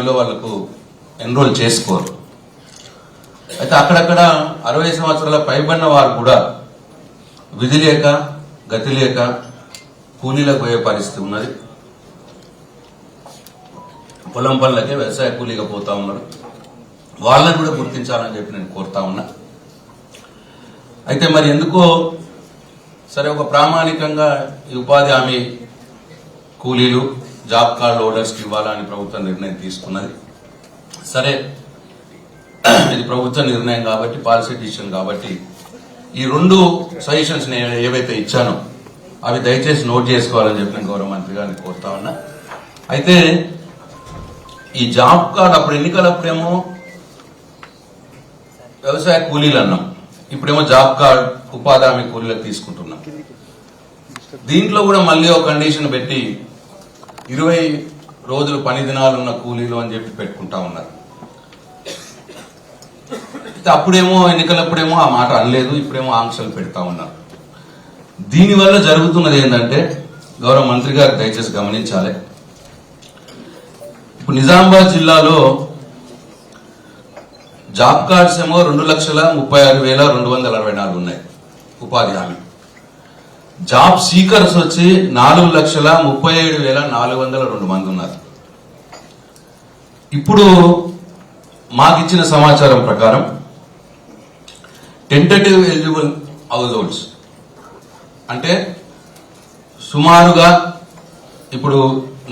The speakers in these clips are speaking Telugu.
దానిలో వాళ్ళకు ఎన్రోల్ చేసుకోరు. అయితే అక్కడక్కడ 60 సంవత్సరాల పైబడిన వారు కూడా విధి లేక గతి లేక కూలీలకు పోయే పరిస్థితి ఉన్నది. పొలం పనులకే వ్యవసాయ కూలీగా పోతా ఉన్నారు. వాళ్ళని కూడా గుర్తించాలని చెప్పి నేను కోరుతా ఉన్నా. అయితే మరి ఎందుకో సరే ఒక ప్రామాణికంగా ఈ ఉపాధి హామీ కూలీలు జాబ్ కార్డు హోల్డర్స్కి ఇవ్వాలని ప్రభుత్వం నిర్ణయం తీసుకున్నది. సరే, ఇది ప్రభుత్వ నిర్ణయం కాబట్టి, పాలసీ డిసిషన్ కాబట్టి ఈ 2 సజెషన్స్ నేను ఏవైతే ఇచ్చానో అవి దయచేసి నోట్ చేసుకోవాలని చెప్పి నేను గౌరవ మంత్రి గారిని కోరుతా ఉన్నా. అయితే ఈ జాబ్ కార్డు అప్పుడు ఎన్నికలప్పుడేమో వ్యవసాయ కూలీలు అన్నాం, ఇప్పుడేమో జాబ్ కార్డ్ ఉపాధి హామీ కూలీలకు తీసుకుంటున్నాం. దీంట్లో కూడా మళ్ళీ ఒక కండిషన్ పెట్టి 20 రోజులు పని దినాలు ఉన్న కూలీలు అని చెప్పి పెట్టుకుంటా ఉన్నారు. అప్పుడేమో ఎన్నికలప్పుడేమో ఆ మాట అనలేదు, ఇప్పుడేమో ఆంక్షలు పెడతా ఉన్నారు. దీనివల్ల జరుగుతున్నది ఏంటంటే గౌరవ మంత్రి గారు దయచేసి గమనించాలి. ఇప్పుడు నిజామాబాద్ జిల్లాలో జాబ్ కార్డ్స్ ఏమో 2,36,264 ఉన్నాయి ఉపాధి హామీ. జాబ్ సీకర్స్ వచ్చి 4,37,402 మంది ఉన్నారు. ఇప్పుడు మాకిచ్చిన సమాచారం ప్రకారం టెంటేటివ్ ఎలిజిబుల్ హౌస్ హోల్డ్స్ అంటే సుమారుగా ఇప్పుడు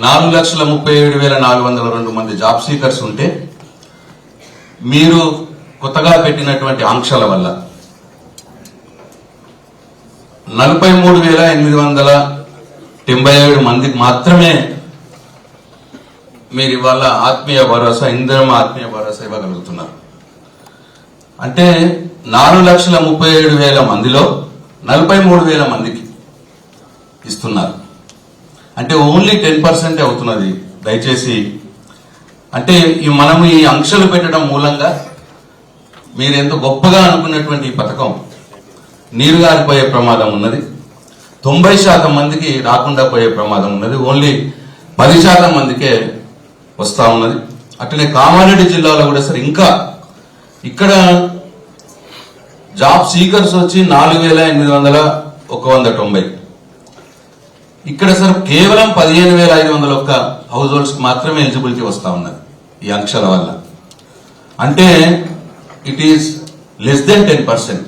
4,37,402 మంది జాబ్ సీకర్స్ ఉంటే మీరు కొత్తగా పెట్టినటువంటి ఆంక్షల వల్ల 43,897 మందికి మాత్రమే మీరు ఇవాళ ఆత్మీయ భరోసా, ఇందిరమ్మ ఆత్మీయ భరోసా ఇవ్వగలుగుతున్నారు. అంటే 4,37,000 మందిలో 43,000 మందికి ఇస్తున్నారు. అంటే ఓన్లీ 10% అవుతున్నది. దయచేసి అంటే మనము ఈ ఆంక్షలు పెట్టడం మూలంగా మీరు ఎంతో గొప్పగా అనుకున్నటువంటి ఈ పథకం నీరుగారిపోయే ప్రమాదం ఉన్నది. 90% మందికి రాకుండా పోయే ప్రమాదం ఉన్నది. ఓన్లీ 10% మందికే వస్తా ఉన్నది. అట్లనే కామారెడ్డి జిల్లాలో కూడా సార్ ఇంకా ఇక్కడ జాబ్ సీకర్స్ వచ్చి 4,890 ఇక్కడ సార్ కేవలం 15,501 హౌస్ హోల్డ్స్ మాత్రమే ఎలిజిబిలిటీ వస్తా ఉన్నది ఈ ఆంక్షల వల్ల. అంటే ఇట్ ఈస్ లెస్ దెన్ 10%.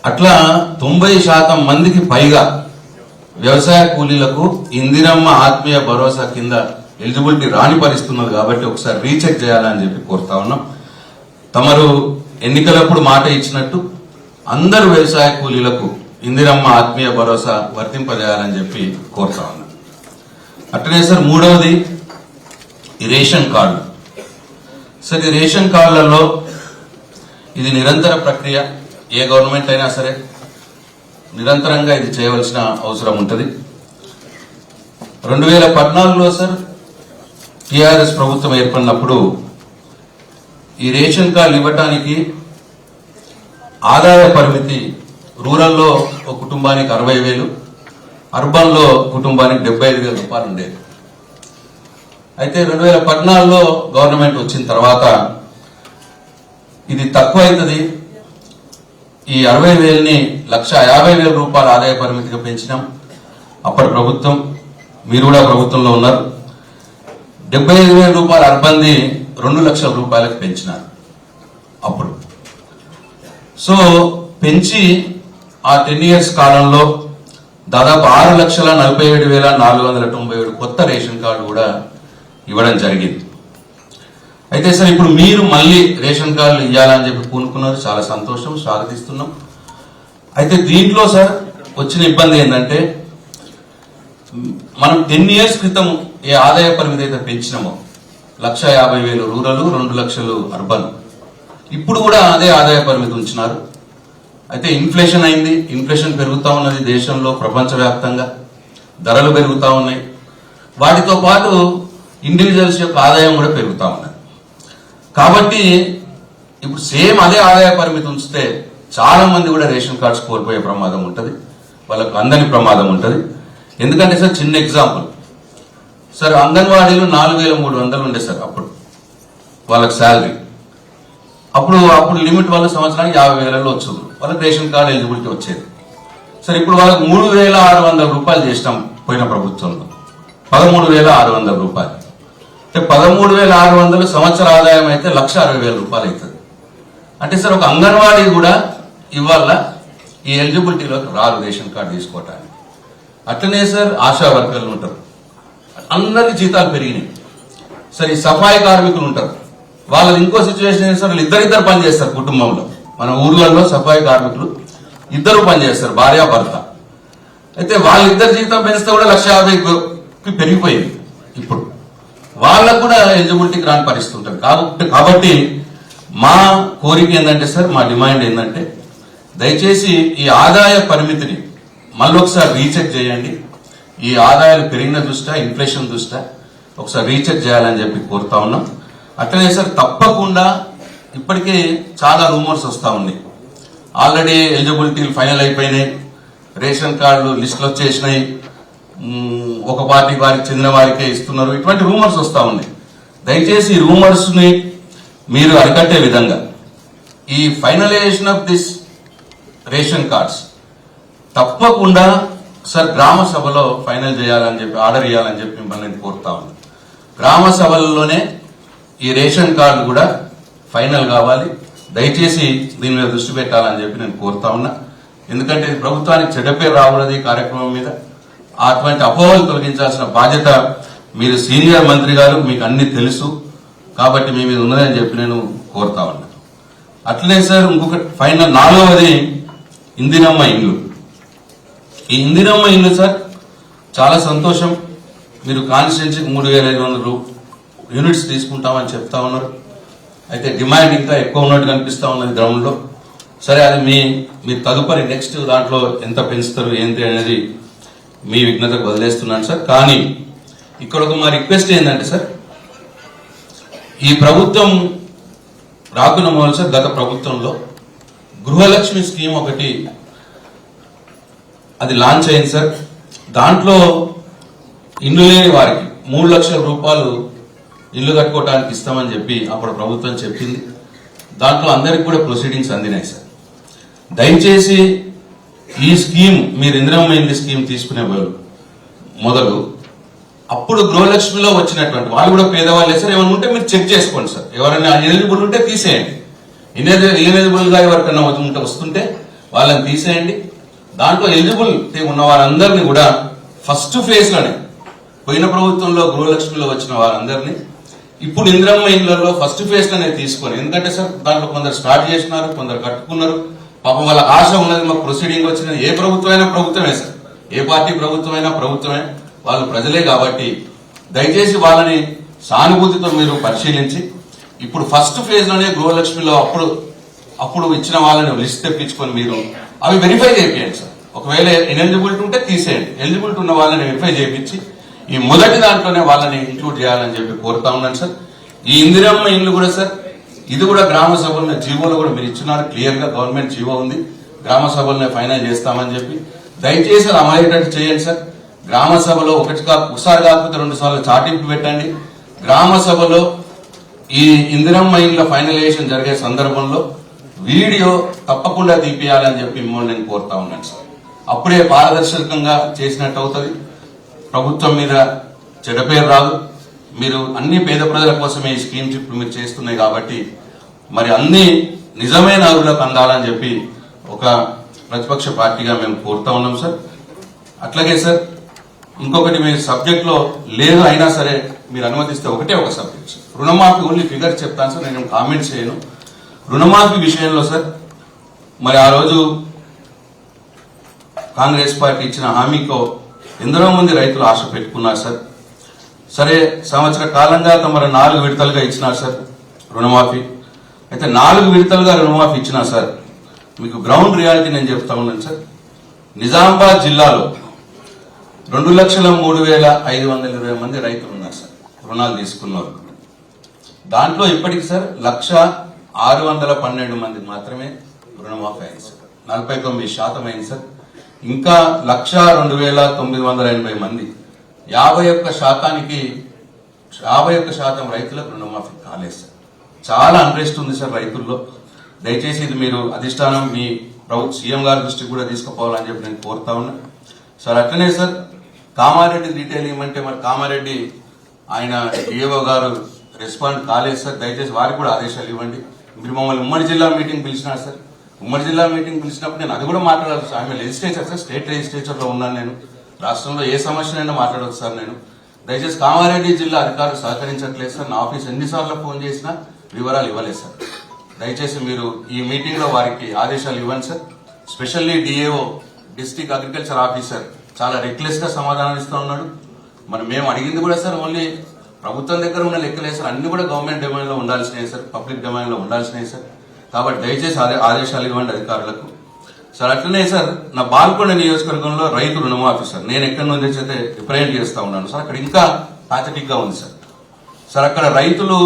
అట్లా 90% మందికి పైగా వ్యవసాయ కూలీలకు ఇందిరమ్మ ఆత్మీయ భరోసా కింద ఎలిజిబిలిటీ రాని పరిస్తున్నది. కాబట్టి ఒకసారి రీచెక్ చేయాలని చెప్పి కోరుతా ఉన్నాం. తమరు ఎన్నికలప్పుడు మాట ఇచ్చినట్టు అందరు వ్యవసాయ కూలీలకు ఇందిరమ్మ ఆత్మీయ భరోసా వర్తింపజేయాలని చెప్పి కోరుతా ఉన్నాం. అట్లనే సార్ మూడవది ఈ రేషన్ కార్డు. సార్ ఈ రేషన్ కార్డులలో ఇది నిరంతర ప్రక్రియ. ఏ గవర్నమెంట్ అయినా సరే నిరంతరంగా ఇది చేయవలసిన అవసరం ఉంటుంది. 2014లో సార్ టిఆర్ఎస్ ప్రభుత్వం ఏర్పడినప్పుడు ఈ రేషన్ కార్డు ఇవ్వటానికి ఆదాయ పరిమితి రూరల్లో ఒక కుటుంబానికి 60,000, అర్బన్లో కుటుంబానికి 75,000 రూపాయలు ఉండేది. అయితే 2014లో గవర్నమెంట్ వచ్చిన తర్వాత ఇది తక్కువ అవుతుంది, ఈ 60,000ని 1,50,000 రూపాయల ఆదాయ పరిమితిగా పెంచినాం. అప్పటి ప్రభుత్వం, మీరు కూడా ప్రభుత్వంలో ఉన్నారు. 75,000 రూపాయల అర్బంది 2 లక్షల రూపాయలకు పెంచినారు అప్పుడు. సో పెంచి ఆ 10 years కాలంలో దాదాపు 6,47,497 కొత్త రేషన్ కార్డు కూడా ఇవ్వడం జరిగింది. అయితే సార్ ఇప్పుడు మీరు మళ్ళీ రేషన్ కార్డులు ఇవ్వాలని చెప్పి పూనుకున్నారు. చాలా సంతోషం, స్వాగతిస్తున్నాం. అయితే దీంట్లో సార్ వచ్చిన ఇబ్బంది ఏంటంటే మనం 10 years క్రితం ఏ ఆదాయ పరిమితి అయితే పెంచినామో 1,50,000 రూరల్, 2 లక్షలు అర్బన్, ఇప్పుడు కూడా అదే ఆదాయ పరిమితి ఉంచినారు. అయితే ఇన్ఫ్లేషన్ అయింది, ఇన్ఫ్లేషన్ పెరుగుతూ ఉన్నది దేశంలో, ప్రపంచవ్యాప్తంగా ధరలు పెరుగుతూ ఉన్నాయి. వాటితో పాటు ఇండివిజువల్స్ యొక్క ఆదాయం కూడా పెరుగుతూ ఉన్నది. కాబట్టి ఇప్పుడు సేమ్ అదే ఆదాయ పరిమితి ఉంచితే చాలా మంది కూడా రేషన్ కార్డ్స్ కోల్పోయే ప్రమాదం ఉంటుంది, వాళ్ళకు అందని ప్రమాదం ఉంటుంది. ఎందుకంటే సార్ చిన్న ఎగ్జాంపుల్, సార్ అంగన్వాడీలు 4,300 ఉండే సార్ అప్పుడు వాళ్ళకి శాలరీ. అప్పుడు లిమిట్ వాళ్ళ సంవత్సరానికి 50,000 వచ్చేది, వాళ్ళకి రేషన్ కార్డు ఎలిజిబిలిటీ వచ్చేది. సరే ఇప్పుడు వాళ్ళకి 3,600 రూపాయలు చేసినాం పోయిన ప్రభుత్వంలో, 13,600 రూపాయలు. అంటే 13,600 సంవత్సర ఆదాయం అయితే 1,60,000 రూపాయలు అవుతుంది. అంటే సార్ ఒక అంగన్వాడీ కూడా ఇవాళ ఈ ఎలిజిబిలిటీలోకి రారు రేషన్ కార్డు తీసుకోవటానికి. అట్లనే సార్ ఆశా వర్కర్లు ఉంటారు, అందరికి జీతాలు పెరిగినాయి. సరే ఈ సఫాయి కార్మికులు ఉంటారు, వాళ్ళది ఇంకో సిచ్యువేషన్ ఏంటి సార్, వాళ్ళు ఇద్దరిద్దరు పని చేస్తారు కుటుంబంలో. మన ఊర్లలో సఫాయి కార్మికులు ఇద్దరు పని చేస్తారు, భార్య భర్త. అయితే వాళ్ళిద్దరు జీతం పెంచితే కూడా 1,50,000కి పెరిగిపోయింది. ఇప్పుడు వాళ్ళకు కూడా ఎలిజిబిలిటీకి రాని పరిస్థితి ఉంటుంది. కాబట్టి మా కోరిక ఏంటంటే సార్, మా డిమాండ్ ఏంటంటే దయచేసి ఈ ఆదాయ పరిమితిని మళ్ళొకసారి రీచెక్ చేయండి. ఈ ఆదాయాలు పెరిగిన దృష్ట్యా, ఇన్ఫ్లేషన్ దృష్ట్యా ఒకసారి రీచెక్ చేయాలని చెప్పి కోరుతా ఉన్నాం. అట్లనే సార్ తప్పకుండా ఇప్పటికే చాలా రూమర్స్ వస్తూ ఉన్నాయి. ఆల్రెడీ ఎలిజిబిలిటీలు ఫైనల్ అయిపోయినాయి, రేషన్ కార్డులు లిస్టులు వచ్చేసినాయి, ఒక పార్టీ వారికి చెందిన వారికే ఇస్తున్నారు, ఇటువంటి రూమర్స్ వస్తూ ఉన్నాయి. దయచేసి ఈ రూమర్స్ ని మీరు అరికట్టే విధంగా ఈ finalisation of this ration cards తప్పకుండా సార్ గ్రామ సభలో ఫైనల్ చేయాలని చెప్పి, ఆర్డర్ ఇవ్వాలని చెప్పి మిమ్మల్ని నేను కోరుతా ఉన్నాను. గ్రామ సభల్లోనే ఈ రేషన్ కార్డులు కూడా ఫైనల్ కావాలి. దయచేసి దీని మీద దృష్టి పెట్టాలని చెప్పి నేను కోరుతా ఉన్నా. ఎందుకంటే ప్రభుత్వానికి చెడ్డ పేరు రాకూడదు ఈ కార్యక్రమం మీద. అటువంటి అపోహలు తొలగించాల్సిన బాధ్యత మీరు సీనియర్ మంత్రి గారు, మీకు అన్ని తెలుసు కాబట్టి మీ మీద ఉన్నదని చెప్పి నేను కోరుతా ఉన్నా. అట్లనే సార్ ఇంకొక ఫైనల్ 4వది ఇందిరమ్మ ఇండ్లు. ఈ ఇందిరమ్మ ఇండ్లు సార్ చాలా సంతోషం, మీరు కాన్స్టిట్యున్సీకి 3,500 యూనిట్స్ తీసుకుంటామని చెప్తా ఉన్నారు. అయితే డిమాండ్ ఇంకా ఎక్కువ ఉన్నట్టు కనిపిస్తా ఉన్నది గ్రౌండ్ లో. సరే అది మీ తదుపరి నెక్స్ట్ దాంట్లో ఎంత పెంచుతారు ఏంటి అనేది మీ విఘ్నతకు వదిలేస్తున్నాను సార్. కానీ ఇక్కడ ఒక మా రిక్వెస్ట్ ఏంటంటే సార్, ఈ ప్రభుత్వం రాకున్న మొదలు సార్ గత ప్రభుత్వంలో గృహలక్ష్మి స్కీమ్ ఒకటి అది లాంచ్ అయింది సార్. దాంట్లో ఇల్లు లేని వారికి 3 లక్షల రూపాయలు ఇల్లు కట్టుకోవడానికి ఇస్తామని చెప్పి అప్పుడు ప్రభుత్వం చెప్పింది. దాంట్లో అందరికి కూడా ప్రొసీడింగ్స్ అందినాయి సార్. దయచేసి ఈ స్కీమ్ మీరు ఇందిరమ్మ ఇల్లు స్కీమ్ తీసుకునే మొదలు అప్పుడు గృహలక్ష్మిలో వచ్చినటువంటి వాళ్ళు కూడా పేదవాళ్ళే సార్. ఏమైనా ఉంటే మీరు చెక్ చేసుకోండి సార్, ఎవరైనా ఎలిజిబుల్ ఉంటే తీసేయండి. ఎలిజిబుల్ గా ఎవరికైనా వస్తుంటే వాళ్ళని తీసేయండి. దాంట్లో ఎలిజిబుల్ ఉన్న వారందరినీ కూడా ఫస్ట్ ఫేజ్ లోనే, పోయిన ప్రభుత్వంలో గృహలక్ష్మిలో వచ్చిన వారందరినీ ఇప్పుడు ఇందిరమ్మ ఇళ్లలో ఫస్ట్ ఫేజ్ లోనే తీసుకొని, ఎందుకంటే సార్ దాంట్లో కొందరు స్టార్ట్ చేసినారు, కొందరు కట్టుకున్నారు. పాపం వాళ్ళ ఆశ ఉన్నది, మాకు ప్రొసీడింగ్ వచ్చిన ఏ ప్రభుత్వమైనా ప్రభుత్వమే సార్, ఏ పార్టీ ప్రభుత్వమైనా ప్రభుత్వమే, వాళ్ళు ప్రజలే. కాబట్టి దయచేసి వాళ్ళని సానుభూతితో మీరు పరిశీలించి ఇప్పుడు ఫస్ట్ ఫేజ్ లోనే గృహలక్ష్మిలో అప్పుడు ఇచ్చిన వాళ్ళని లిస్ట్ తెప్పించుకొని మీరు అవి వెరిఫై చేయండి సార్. ఒకవేళ ఎలిజిబిలిటీ ఉంటే తీసేయండి, ఎలిజిబిలిటీ ఉన్న వాళ్ళని వెరిఫై చేయించి ఈ మొదటి దాంట్లోనే వాళ్ళని ఇంక్లూడ్ చేయాలని చెప్పి కోరుతా ఉన్నాను సార్. ఈ ఇందిరమ్మ ఇండ్లు కూడా సార్, ఇది కూడా గ్రామ సభల్లో జీవోలో కూడా మీరు ఇచ్చినారు, క్లియర్ గా గవర్నమెంట్ జీవో ఉంది, గ్రామ సభల్ని ఫైనల్ చేస్తామని చెప్పి. దయచేసి అది అమలయ్యేటట్టు చేయండి సార్. గ్రామ సభలో ఒకసారి కాకపోతే 2 సార్లు చాటింపు పెట్టండి. గ్రామ సభలో ఈ ఇందిరమ్మ ఇండ్ల ఫైనలైజేషన్ జరిగే సందర్భంలో వీడియో తప్పకుండా తీపియాలని చెప్పి మిమ్మల్ని నేను కోరుతా ఉన్నాను సార్. అప్పుడే పారదర్శకంగా చేసినట్టు అవుతుంది, ప్రభుత్వం మీద చెడ్డ పేరు రాదు. మీరు అన్ని పేద ప్రజల కోసమే ఈ స్కీమ్స్ ఇప్పుడు మీరు చేస్తున్నాయి కాబట్టి మరి అన్ని నిజమైన అర్హులకు అందాలని చెప్పి ఒక ప్రతిపక్ష పార్టీగా మేము కోరుతా ఉన్నాం సార్. అట్లాగే సార్ ఇంకొకటి మీ సబ్జెక్ట్ లో లేదు అయినా సరే మీరు అనుమతిస్తే ఒకటే ఒక సబ్జెక్ట్ సార్, రుణమాఫీ ఓన్లీ ఫిగర్ చెప్తాను సార్, నేను కామెంట్ చేయను. రుణమాఫీ విషయంలో సార్ మరి ఆ రోజు కాంగ్రెస్ పార్టీ ఇచ్చిన హామీతో ఎందరో మంది రైతులు ఆశ పెట్టుకున్నారు సార్. సరే సంవత్సర కాలంగా తమరు 4 విడతలుగా ఇచ్చినారు సార్ రుణమాఫీ. అయితే 4 విడతలుగా రుణమాఫీ ఇచ్చినా సార్ మీకు గ్రౌండ్ రియాలిటీ నేను చెప్తా ఉన్నాను సార్. నిజామాబాద్ జిల్లాలో 2,03,520 మంది రైతులు ఉన్నారు సార్ రుణాలు తీసుకున్నారు. దాంట్లో ఇప్పటికి సార్ 1,612 మంది మాత్రమే రుణమాఫీ అయింది సార్, 49% అయింది సార్. ఇంకా 1,02,980 మంది 51% రైతులకు రుణమాఫీ కాలేదు సార్. చాలా అన్రెస్ట్ ఉంది సార్ రైతుల్లో. దయచేసి ఇది మీరు అధిష్టానం మీ సీఎం గారి దృష్టికి కూడా తీసుకుపోవాలని చెప్పి నేను కోరుతా ఉన్నా సార్. అట్లనే సార్ కామారెడ్డి డీటెయిల్ ఇవ్వమంటే మరి కామారెడ్డి ఆయన డిఓ గారు రెస్పాండ్ కాలేదు సార్. దయచేసి వారికి కూడా ఆదేశాలు ఇవ్వండి. మీరు మమ్మల్ని ఉమ్మడి జిల్లా మీటింగ్ పిలిచినారు సార్. ఉమ్మడి జిల్లా మీటింగ్ పిలిచినప్పుడు నేను అది కూడా మాట్లాడాలి సార్. ఆమె లెజిస్లేచర్ సార్, స్టేట్ లెజిస్లేచర్ లో ఉన్నాను నేను. రాష్ట్రంలో ఏ సమస్యనైనా మాట్లాడవచ్చు సార్ నేను. దయచేసి కామారెడ్డి జిల్లా అధికారులు సహకరించట్లేదు సార్. నా ఆఫీస్ ఎన్నిసార్లు ఫోన్ చేసినా వివరాలు ఇవ్వలేదు సార్. దయచేసి మీరు ఈ మీటింగ్ లో వారికి ఆదేశాలు ఇవ్వండి sir. Specially DAO district agriculture officer చాలా రెక్లెస్ గా సమాధానం ఇస్తూ ఉన్నాడు. మరి మేము అడిగింది కూడా సార్ ఓన్లీ ప్రభుత్వం దగ్గర ఉన్న లెక్కలే సార్. అన్ని కూడా గవర్నమెంట్ డొమైన్ లో ఉండాల్సినవి సార్, పబ్లిక్ డొమైన్ లో ఉండాల్సినవి సార్. కాబట్టి దయచేసి ఆదేశాలు ఇవ్వండి అధికారులకు సార్. అట్లనే సార్ నా బాల్కొండ నియోజకవర్గంలో రైతు రుణమాఫీ సార్ నేను ఎక్కడి నుంచి అయితే రిప్రజెంట్ చేస్తా ఉన్నాను సార్. అక్కడ ఇంకా పాథటిక్ గా ఉంది సార్. సార్ అక్కడ రైతులు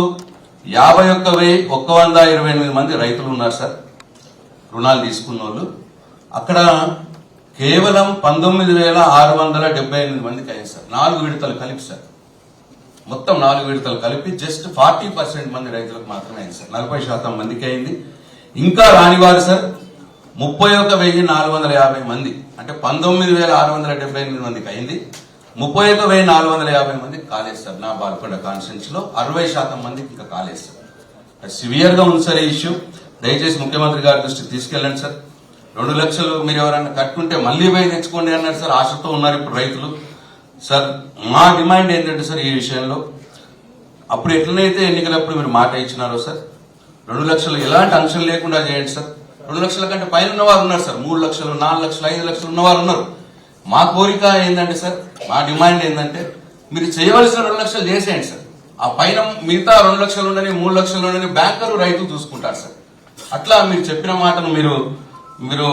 51,128 మంది రైతులు ఉన్నారు సార్ రుణాలు తీసుకున్న వాళ్ళు. అక్కడ కేవలం 19,678 మందికి అయ్యాయి సార్. 4 విడతలు కలిపి సార్, మొత్తం 4 విడతలు కలిపి జస్ట్ 40% మంది రైతులకు మాత్రమే అయింది సార్. 40% మందికి అయింది. ఇంకా రానివారు సార్ 31,450 మంది, అంటే 19,678 మందికి అయింది. 31,450 మందికి కాలేదు సార్. నా బాల్కొండ కాన్స్టిట్యూన్స్ లో 60% మందికి ఇంకా కాలేదు సార్. సివియర్ గా ఉంది సార్ ఈ ఇష్యూ. దయచేసి ముఖ్యమంత్రి గారి దృష్టికి తీసుకెళ్ళండి సార్. 2 లక్షలు మీరు ఎవరైనా కట్టుకుంటే మళ్లీ పోయి తెచ్చుకోండి అన్నారు సార్. ఆశతో ఉన్నారు ఇప్పుడు రైతులు సార్. మా డిమాండ్ ఏంటంటే సార్ ఈ విషయంలో అప్పుడు ఎట్లనైతే ఎన్నికలప్పుడు మీరు మాట ఇచ్చినారో సార్ 2 లక్షలు ఎలాంటి అంశం లేకుండా చేయండి సార్. 2 లక్షల కంటే పైన ఉన్నవారు ఉన్నారు సార్. 3 లక్షలు, 4 లక్షలు, 5 లక్షలు ఉన్నవారు ఉన్నారు. మా కోరిక ఏంటంటే సార్, మా డిమాండ్ ఏంటంటే మీరు చేయవలసిన 2 లక్షలు చేసేయండి సార్. ఆ పైన మిగతా 2 లక్షలు ఉండని, 3 లక్షలు ఉండని బ్యాంకరు రైతు చూసుకుంటారు సార్. అట్లా మీరు చెప్పిన మాటను మీరు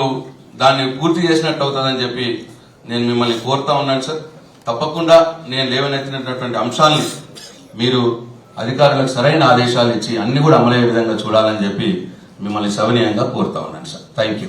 దాన్ని పూర్తి చేసినట్టు అవుతుందని చెప్పి నేను మిమ్మల్ని కోరుతా ఉన్నాను సార్. తప్పకుండా నేను లేవనెత్తినటువంటి అంశాలని మీరు అధికారులకు సరైన ఆదేశాలు ఇచ్చి అన్ని కూడా అమలయ్యే విధంగా చూడాలని చెప్పి మిమ్మల్ని సవినయంగా కోరుతా ఉన్నాను సార్. Thank you.